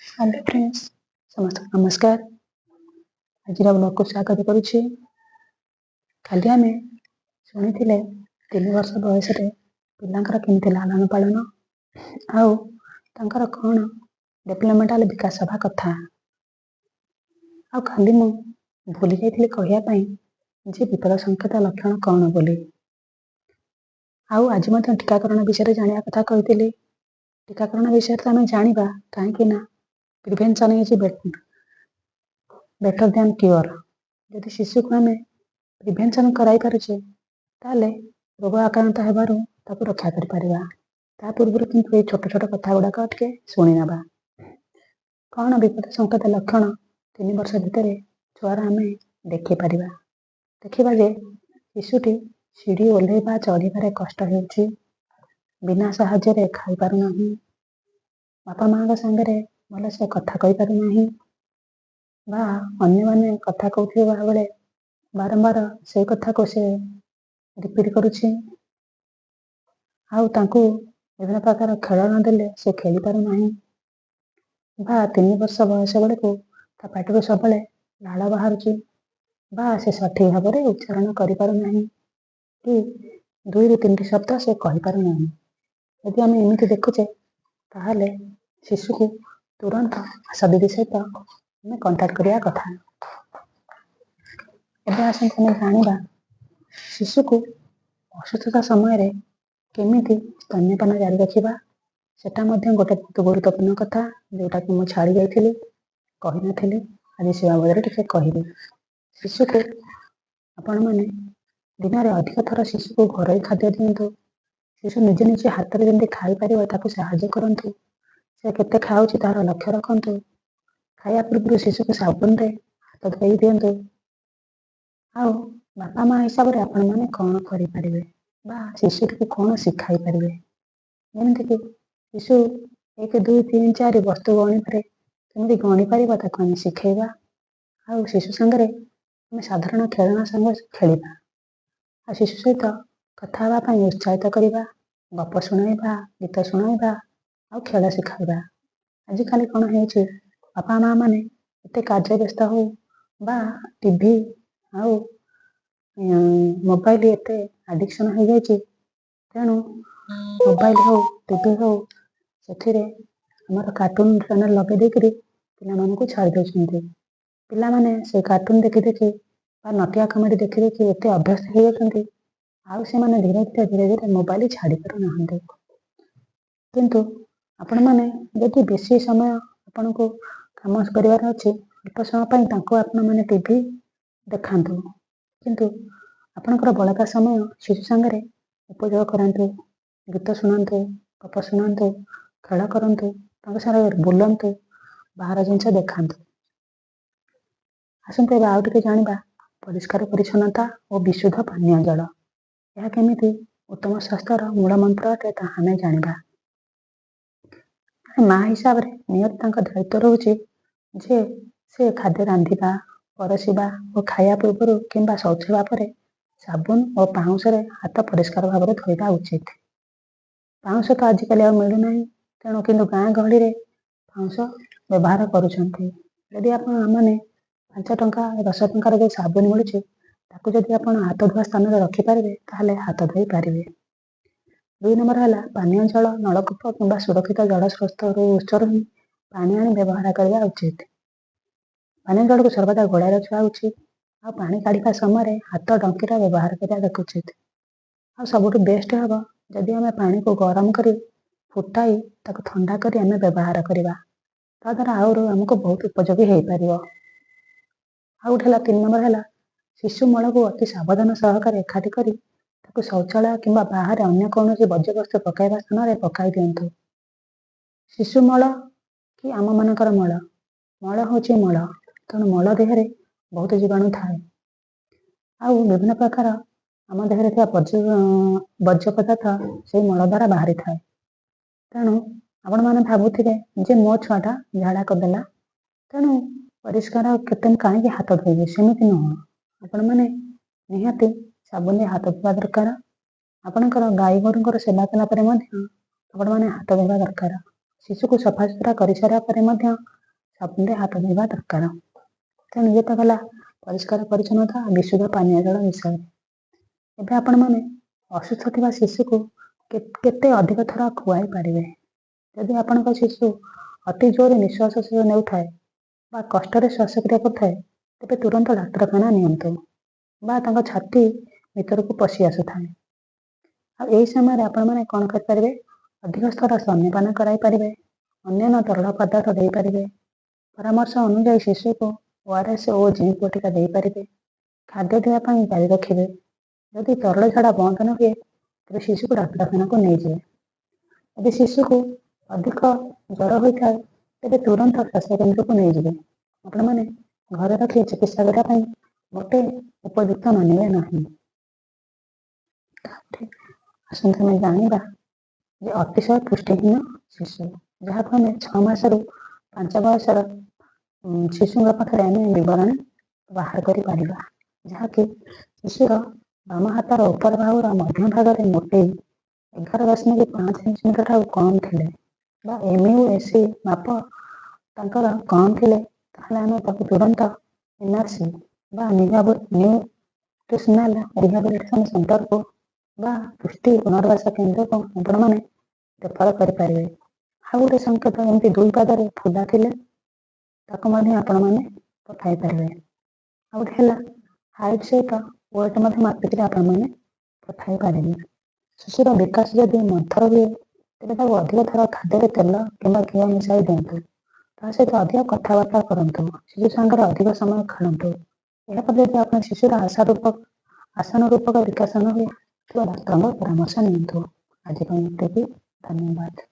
Hello friends, ସମସ୍ତଙ୍କୁ ନମସ୍କାର। ଆଜିର ବ୍ଲଗକୁ ସ୍ୱାଗତ କରୁଛି। କାଲି ଆମେ ଶୁଣିଥିଲେ 3 ବର୍ଷ ବୟସରେ ପିଲାଙ୍କର କେମିତି ଲାଳନ ପାଳନ ଆଉ ତାଙ୍କର କ'ଣ ଡେଭଲପମେଣ୍ଟାଲ ବିକାଶ ହେବା କଥା। ଆଉ କାଲି ମୁଁ ଭୁଲି ଯାଇଥିଲି କହିବା ପାଇଁ ଯେ ବିପଦ ସଂକେତ ଲକ୍ଷଣ କ'ଣ ବୋଲି। ଆଉ ଆଜି ମଧ୍ୟ ଟୀକାକରଣ ବିଷୟରେ ଜାଣିବା କଥା କହିଥିଲି। ଟୀକାକରଣ ବିଷୟରେ ତ ଆମେ ଜାଣିବା, କାହିଁକି ନା ପ୍ରିଭେନ୍ସନ୍ ଇଜ୍ ବେଟର ଦ୍ୟାନ୍ କ୍ୟୁଅର୍। ଯଦି ଶିଶୁକୁ ଆମେ ପ୍ରିଭେନ୍ସନ୍ କରାଇପାରୁଛେ ତାହେଲେ ରୋଗ ଆକ୍ରାନ୍ତ ହେବାରୁ ତାକୁ ରକ୍ଷା କରିପାରିବା। ତା ପୂର୍ବରୁ କିନ୍ତୁ ଏଇ ଛୋଟ ଛୋଟ କଥା ଗୁଡ଼ାକ ଟିକେ ଶୁଣି ନେବା। କ'ଣ ବିପଦ ସଂକେତ ଲକ୍ଷଣ 3 ବର୍ଷ ଭିତରେ ଛୁଆର ଆମେ ଦେଖିପାରିବା। ଦେଖିବା ଯେ ଶିଶୁଟି ସିଡ଼ି ଓହ୍ଲାଇବା ଚଢ଼ିବାରେ କଷ୍ଟ ହେଉଛି, ବିନା ସାହାଯ୍ୟରେ ଖାଇପାରୁନାହିଁ, ବାପା ମାଙ୍କ ସାଙ୍ଗରେ ଭଲସେ କଥା କହିପାରୁନାହିଁ, ବା ଅନ୍ୟମାନେ କଥା କହୁଥିବା ବେଳେ ବାରମ୍ବାର ସେଇ କଥାକୁ ସେ ରିପିଟ୍ କରୁଛି। ଆଉ ତାଙ୍କୁ ବିଭିନ୍ନ ପ୍ରକାର ଖେଳ ନ ଦେଲେ ସେ ଖେଳି ପାରୁନାହିଁ, ବା 3 ବର୍ଷ ବୟସ ବେଳକୁ ତା ପାଟିରୁ ସବୁବେଳେ ଲାଳ ବାହାରୁଛି, ବା ସେ ସଠିକ୍ ଭାବରେ ଉଚ୍ଚାରଣ କରିପାରୁନାହିଁ, କି 2ରୁ 3ଟି ଶବ୍ଦ ସେ କହିପାରୁନାହିଁ। ଯଦି ଆମେ ଏମିତି ଦେଖୁଛେ ତାହେଲେ ଶିଶୁକୁ ତୁରନ୍ତ ଆଶା ଦିଦି ସହିତ ଆମେ କଣ୍ଟାକ୍ଟ କରିବା କଥା। ଏବେ ଆସନ୍ତୁ ଆମେ ଜାଣିବା ଶିଶୁକୁ ଅସୁସ୍ଥତା ସମୟରେ କେମିତି ସ୍ତନ୍ୟପାନ ଜାରି ରଖିବା। ସେଟା ମଧ୍ୟ ଗୋଟେ ବହୁତ ଗୁରୁତ୍ୱପୂର୍ଣ୍ଣ କଥା, ଯେଉଁଟାକି ମୁଁ ଛାଡ଼ି ଯାଇଥିଲି, କହିନଥିଲି। ଆଜି ସେ ବାବଦରେ ଟିକେ କହିବି। ଶିଶୁକୁ ଆପଣମାନେ ଦିନରେ ଅଧିକ ଥର ଶିଶୁକୁ ଘରୋଇ ଖାଦ୍ୟ ଦିଅନ୍ତୁ। ଶିଶୁ ନିଜେ ନିଜେ ହାତରେ ଯେମିତି ଖାଇପାରିବ ତାକୁ ସାହାଯ୍ୟ କରନ୍ତୁ। ସେ କେତେ ଖାଉଛି ତାର ଲକ୍ଷ୍ୟ ରଖନ୍ତୁ। ଖାଇବା ପୂର୍ବରୁ ଶିଶୁକୁ ସାବୁନରେ ହାତ ଧୋଇ ଦିଅନ୍ତୁ। ଆଉ ବାପା ମା ହିସାବରେ ଆପଣମାନେ କ'ଣ କରିପାରିବେ ବା ଶିଶୁଟିକୁ କ'ଣ ଶିଖାଇ ପାରିବେ। ଯେମିତିକି ଶିଶୁ 1, 2, 3, 4 ବସ୍ତୁ ଗଣିବାରେ କେମିତି ଗଣିପାରିବ ତାକୁ ଆମେ ଶିଖେଇବା। ଆଉ ଶିଶୁ ସାଙ୍ଗରେ ଆମେ ସାଧାରଣ ଖେଳନା ସାଙ୍ଗ ଖେଳିବା। ଆଉ ଶିଶୁ ସହିତ କଥା ହେବା ପାଇଁ ଉତ୍ସାହିତ କରିବା, ଗପ ଶୁଣାଇବା, ଗୀତ ଶୁଣାଇବା, ଆଉ ଖେଳ ଶିଖାଇବା। ଆଜିକାଲି କ'ଣ ହେଉଛି, ବାପା ମା ମାନେ ଏତେ କାର୍ଯ୍ୟ ବ୍ୟସ୍ତ ହଉ ବା ଟିଭି ଆଉ ମୋବାଇଲ ଏତେ ଆଡିକ୍ସନ୍ ହେଇଯାଇଛି, ତେଣୁ ମୋବାଇଲ ହଉ ଟିଭି ହଉ ସେଥିରେ ଆମର କାର୍ଟୁନ ଚ୍ୟାନେଲ ଲଗେଇ ଦେଇକରି ପିଲାମାନଙ୍କୁ ଛାଡ଼ି ଦେଉଛନ୍ତି। ପିଲାମାନେ ସେ କାର୍ଟୁନ ଦେଖି ଦେଖି ବା ନଟିଆ କମେଡି ଦେଖି ଦେଖି ଏତେ ଅଭ୍ୟସ୍ତ ହେଇଯାଉଛନ୍ତି, ଆଉ ସେମାନେ ଧୀରେ ଧୀରେ ମୋବାଇଲ ଛାଡ଼ି ପାରୁନାହାନ୍ତି। କିନ୍ତୁ ଆପଣମାନେ ଯଦି ବେଶୀ ସମୟ ଆପଣଙ୍କୁ କାମ କରିବାର ଅଛି, ଅଳ୍ପ ସମୟ ପାଇଁ ତାଙ୍କୁ ଆପଣମାନେ ଟିଭି ଦେଖାନ୍ତୁ, କିନ୍ତୁ ଆପଣଙ୍କର ବଳକା ସମୟ ଶିଶୁ ସାଙ୍ଗରେ ଉପଯୋଗ କରାନ୍ତୁ। ଗୀତ ଶୁଣାନ୍ତୁ, ଗପ ଶୁଣାନ୍ତୁ, ଖେଳ କରନ୍ତୁ, ତାଙ୍କ ସାଙ୍ଗରେ ବୁଲନ୍ତୁ, ବାହାର ଜିନିଷ ଦେଖାନ୍ତୁ। ଆସନ୍ତୁ ଏବେ ଆଉ ଟିକେ ଜାଣିବା ପରିଷ୍କାର ପରିଚ୍ଛନ୍ନତା ଓ ବିଶୁଦ୍ଧ ପାନୀୟ ଜଳ। ଏହା କେମିତି ଉତ୍ତମ ସ୍ୱାସ୍ଥ୍ୟର ମୂଳ ମନ୍ତ୍ର ଅଟେ ତାହା ଆମେ ଜାଣିବା। ମା ହିସାବରେ ନିହାତି ତାଙ୍କ ଦାୟିତ୍ୱ ରହୁଛି ଯେ ସେ ଖାଦ୍ୟ ରାନ୍ଧିବା, ପରସିବା ଓ ଖାଇବା ପୂର୍ବରୁ କିମ୍ବା ଶୌଚ ହେବା ପରେ ସାବୁନ ଓ ପାଉଁଶରେ ହାତ ପରିଷ୍କାର ଭାବରେ ଧୋଇବା ଉଚିତ। ପାଉଁଶ ତ ଆଜିକାଲି ଆଉ ମିଳୁନାହିଁ, ତେଣୁ କିନ୍ତୁ ଗାଁ ଗହଳିରେ ପାଉଁଶ ବ୍ୟବହାର କରୁଛନ୍ତି। ଯଦି ଆପଣମାନେ 5 ଟଙ୍କା 10 ଟଙ୍କାର ଯେଉଁ ସାବୁନ ମିଳୁଛି ତାକୁ ଯଦି ଆପଣ ହାତ ଧୁଆ ସ୍ଥାନରେ ରଖିପାରିବେ ତାହେଲେ ହାତ ଧୋଇ ପାରିବେ। 2 ନମ୍ବର ହେଲା ପାନୀୟ ଜଳ ନଳକୂପ କିମ୍ବା ସୁରକ୍ଷିତ ଜଳ ଉତ୍ସରୁ ହିଁ ପାଣି ଆଣି ବ୍ୟବହାର କରିବା ଉଚିତ। ପାନୀୟ ଜଳକୁ ସର୍ବଦା ଘୋଡ଼ାଇ ରଖିବା ଉଚିତ। ଆଉ ପାଣି କାଢ଼ିବା ସମୟରେ ହାତ ଡଙ୍କିର ବ୍ୟବହାର କରିବା ଉଚିତ। ଆଉ ସବୁଠୁ ବେଷ୍ଟ ହେବ ଯଦି ଆମେ ପାଣିକୁ ଗରମ କରି ଫୁଟାଇ ତାକୁ ଥଣ୍ଡା କରି ଆମେ ବ୍ୟବହାର କରିବା, ତା ଦ୍ୱାରା ଆହୁରି ଆମକୁ ବହୁତ ଉପଯୋଗୀ ହେଇପାରିବ। ଆଉ ଗୋଟେ ହେଲା 3 ନମ୍ବର ହେଲା ଶିଶୁ ମଳକୁ ଅତି ସାବଧାନ ସହକାରେ ଏକାଠି କରି ତାକୁ ଶୌଚାଳୟ କିମ୍ବା ବାହାରେ ଅନ୍ୟ କୌଣସି ବର୍ଜ୍ୟବସ୍ତୁ ପକାଇବା ସ୍ଥାନରେ ପକାଇ ଦିଅନ୍ତୁ। ଶିଶୁ ମଳ କି ଆମମାନଙ୍କର ମଳ, ମଳ ହେଉଛି ମଳ, ତେଣୁ ମଳ ଦେହରେ ବହୁତ ଜୀବାଣୁ ଥାଏ। ଆଉ ବିଭିନ୍ନ ପ୍ରକାର ଆମ ଦେହରେ ଥିବା ବର୍ଜ୍ୟ ପଦାର୍ଥ ସେଇ ମଳ ଦ୍ୱାରା ବାହାରିଥାଏ। ତେଣୁ ଆପଣମାନେ ଭାବୁଥିବେ ଯେ ମୋ ଛୁଆଟା ଝାଡ଼ା କରିଦେଲା, ତେଣୁ ପରିଷ୍କାର କେତେ କାହିଁକି ହାତ ଧୋଇବି, ସେମିତି ନୁହଁ। ଆପଣମାନେ ନିହାତି ସାବୁନରେ ହାତ ଧୋଇବା ଦରକାର। ଆପଣଙ୍କର ଗାଈ ଗୋରୁଙ୍କର ସେବା କଲା ପରେ ମଧ୍ୟ ଆପଣମାନେ ହାତ ଧୋଇବା ଦରକାର। ଶିଶୁକୁ ସଫାସୁତୁରା କରିସାରିବା ପରେ ମଧ୍ୟ ସାବୁନରେ ହାତ ଧୋଇବା ଦରକାର। ତେଣୁ ଇଏ ତ ଗଲା ପରିଷ୍କାର ପରିଚ୍ଛନ୍ନତା ବିଶୁଦ୍ଧ ପାନୀୟ ଜଳ ବିଷୟରେ। ଏବେ ଆପଣମାନେ ଅସୁସ୍ଥ ଥିବା ଶିଶୁକୁ କେତେ ଅଧିକ ଥର ଖୁଆଇ ପାରିବେ। ଯଦି ଆପଣଙ୍କ ଶିଶୁ ଅତି ଜୋରରେ ନିଶ୍ୱାସ ନେଉଥାଏ ବା କଷ୍ଟରେ ଶ୍ୱାସକ୍ରିୟା କରୁଥାଏ, ତେବେ ତୁରନ୍ତ ଡାକ୍ତରଖାନା ନିଅନ୍ତୁ। ବା ତାଙ୍କ ଛାତି ଭିତରକୁ ପଶି ଆସୁଥାଏ। ଆଉ ଏହି ସମୟରେ ଆପଣମାନେ କ'ଣ କରିପାରିବେ? ଅଧିକ ସ୍ତର ସ୍ତନ୍ୟପାନ କରାଇପାରିବେ, ଅନ୍ୟାନ୍ୟ ତରଳ ପଦାର୍ଥ ଦେଇପାରିବେ। ପରାମର୍ଶ ଅନୁଯାୟୀ ଶିଶୁକୁ ORS ଓ ଜିଙ୍କ୍ ବଟିକା ଦେଇପାରିବେ। ଖାଦ୍ୟ ଦେବା ପାଇଁ ଜାରି ରଖିବେ। ଯଦି ତରଳ ଝାଡ଼ା ବନ୍ଦ ନ ହୁଏ, ତେବେ ଶିଶୁକୁ ଡାକ୍ତରଖାନାକୁ ନେଇଯିବେ। ଯଦି ଶିଶୁକୁ ଅଧିକ ଜ୍ୱର ହୋଇଥାଏ, ତେବେ ତୁରନ୍ତ ସ୍ୱାସ୍ଥ୍ୟକେନ୍ଦ୍ରକୁ ନେଇଯିବେ। ଆପଣମାନେ ଘରେ ରଖି ଚିକିତ୍ସା କରିବା ପାଇଁ ମୋଟେ ଉପଯୁକ୍ତ ମାନିବେ ନାହିଁ। ତାପରେ ଆସନ୍ତୁ ଆମେ ଜାଣିବା ଯେ ଅତିଶୟ ପୁଷ୍ଟିହୀନ ଶିଶୁ, ଯାହାକୁ ଆମେ 6 ମାସରୁ 5 ବୟସର ଶିଶୁଙ୍କ ପାଖରେ ଆମେ ବିବରଣୀ ବାହାର କରିପାରିବା। ଯାହାକି ଶିଶୁର ବାମ ହାତର ଉପର ବାହୁର ମଧ୍ୟ ଭାଗରେ ମୋଟେଇ 11.5 ସେଣ୍ଟିମିଟର ଠାରୁ କମ୍ ଥିଲେ ବା MUSE ମାପ ତାଙ୍କର କମ୍ ଥିଲେ, ତାହେଲେ ଆମେ ତାକୁ ତୁରନ୍ତ NRC ବା ନ୍ୟୁଟ୍ରିସନାଲ ରିହାବିଲିଟେସନ ସେଣ୍ଟରକୁ ବା ପୁଷ୍ଟି ପୁନର୍ବାସ କେନ୍ଦ୍ରକୁ ଆପଣମାନେ ରେଫର କରିପାରିବେ। ଆଉ ଗୋଟେ ସଂକେତ ଏମିତି 2 ପାଦରେ ଫୁଲା ଥିଲେ ତାକୁ ମଧ୍ୟ ଆପଣମାନେ ପଠାଇ ପାରିବେ। ଆଉ ଗୋଟେ ହେଲା ହାଇଟ୍ ସହିତ ୱେଟ୍ ମଧ୍ୟ ମାପିକିରି ଆପଣମାନେ ପଠାଇ ପାରିବେ। ଶିଶୁର ବିକାଶ ଯଦି ମନ୍ଥର ହୁଏ, ତେବେ ତାକୁ ଅଧିକ ଥର ଖାଦ୍ୟରେ ତେଲ କିମ୍ବା ଘିଅ ମିଶାଇ ଦିଅନ୍ତୁ। ତା ସହିତ ଅଧିକ କଥାବାର୍ତ୍ତା କରନ୍ତୁ। ଶିଶୁ ସାଙ୍ଗରେ ଅଧିକ ସମୟ ଖେଳନ୍ତୁ। ଏହାପରେ ଯଦି ଆପଣ ଶିଶୁର ଆଶାନୁରୂପକ ବିକାଶ ନ ହୁଏ, ତେବେ ଡାକ୍ତରଙ୍କ ପରାମର୍ଶ ନିଅନ୍ତୁ। ଆଜି ପାଇଁ ଏତିକି। ଧନ୍ୟବାଦ।